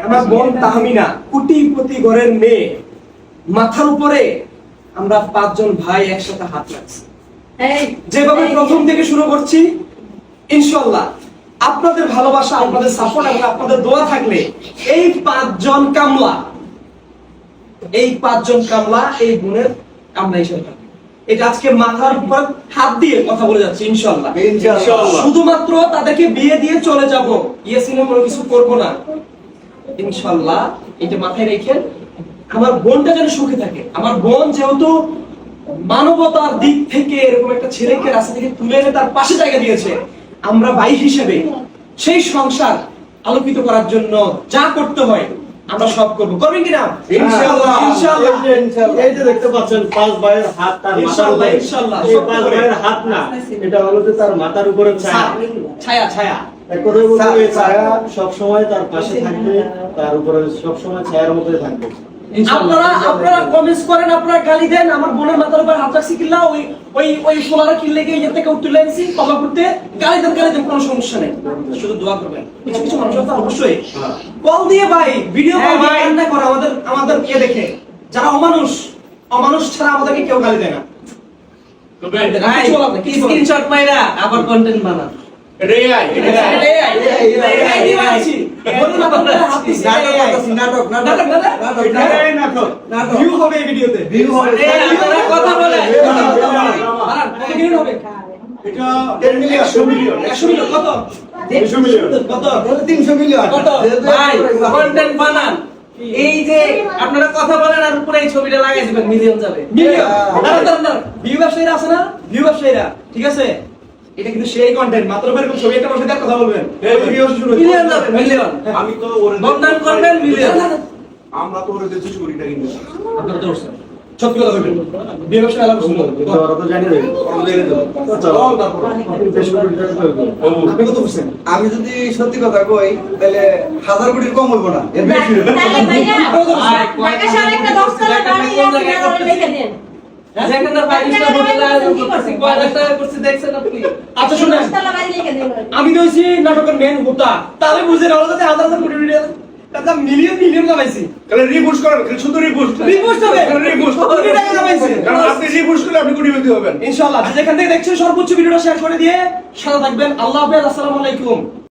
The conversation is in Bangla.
আমার বোন তাহমিনা কোটিপতি ঘরের মেয়ে, মাথার উপরে আমরা 5 জন ভাই একসাথে হাত রাখছি। যেভাবে প্রথম থেকে শুরু করছি, ইনশাআল্লাহ আপনাদের ভালোবাসা, আপনাদের সাপোর্ট এবং আপনাদের দোয়া থাকলে এই 5 জন কামলা, এই বোনের কামলা হিসেবে থাকবে। এটা আজকে মাথার উপর হাত দিয়ে কথা বলে যাচ্ছি ইনশাআল্লাহ। শুধুমাত্র তাদেরকে বিয়ে দিয়ে চলে যাব, ইয়াসিনে কোনো কিছু করব না ইনশাআল্লাহ। এটা মাথায় রেখে আমার বোনটা যেন সুখে থাকে। আমার বোন যেহেতু মানবতার দিক থেকে এরকম একটা ছেলেকে রাস্তা থেকে তুলে এনে তার পাশে জায়গা দিয়েছে, আমরা ভাই হিসেবে সেই সংসার আলোকিত করার জন্য যা করতে হয় আমরা সব করব। করবেন কিনা? ইনশাআল্লাহ। এই যে দেখতে পাচ্ছেন 5 ভাইয়ের হাত তার মাথার উপরে। ইনশাআল্লাহ। এই 5 ভাইয়ের হাত না, এটা হলো যে তার মাথার উপরে ছায়া। এক কথায় বলতে এই ছায়া সব সময় তার পাশে থাকবে, তার উপরে সব সময় ছায়ার মধ্যে থাকবে। আপনারা কমেন্টস করেন, আপনারা গালি দেন, আমার বোনের মাথার উপর হাত রাখছি কিল্লা, ওই ফোলারা কিল্লে গিয়ে এর থেকে উঠতে লাগছি কমলা করতে, গালি দেন, কোনো সমস্যা নেই, শুধু দোয়া করবেন। কিছু মানুষ আছে অবশ্যই কল দিয়ে ভাই ভিডিও কল দিয়ে কান্না করে আমাদের ইয়ে দেখে, যারা অমানুষ ছাড়া আমাদেরকে কেউ গালি দেয় না। স্ক্রিনশট মাইরা আবার কন্টেন্ট বানা। কথা বলে এই যে আপনারা কথা বলেন আর উপরে এই ছবিটা লাগাই দিবেন, মিলিয়ন যাবে। ভিউ ব্যবসায়ীরা আছে না, ঠিক আছে, এটা কিন্তু সেই কন্টেন্ট। মাত্র এরকম ছবি একটা বসে কথা বলবেন, মিলিয়ন যাবে, মিলিয়ন। আমি তো ওরে বদনাম করবেন, মিলিয়ন। আমরা তো ওরে দিচ্ছি চুরিটা কিন্তু আপনারা তো বলছেন সত্যি কথা বলবেন, ভিউ ব্যবসায়ী আলাপ শুনুন, ওরা তো জানি আপনি কত বলছেন? আমি যদি সত্যি কথা কই তাহলে 1000 কোটির কম হইব না, এর বেশি হইব। আচ্ছা শুনেন, আমি তো হইছি নাটকের মেন হোতা, তাহলে বুঝে না ওরা 1000 কোটি টাকা মিলিয়ন কামাইছি। তাহলে রিপোস্ট করেন, শুধু রিপোস্ট হবে রিপোস্ট কোটি টাকা কামাইছি, কারণ আপনি রিপোস্ট করলে আপনি কোটিপতি হবেন ইনশাআল্লাহ। যেখান থেকে দেখছেন সর্বোচ্চ ভিডিওটা শেয়ার করে দিয়ে সাথে থাকবেন। আল্লাহ হাফেজ, আসসালামু আলাইকুম।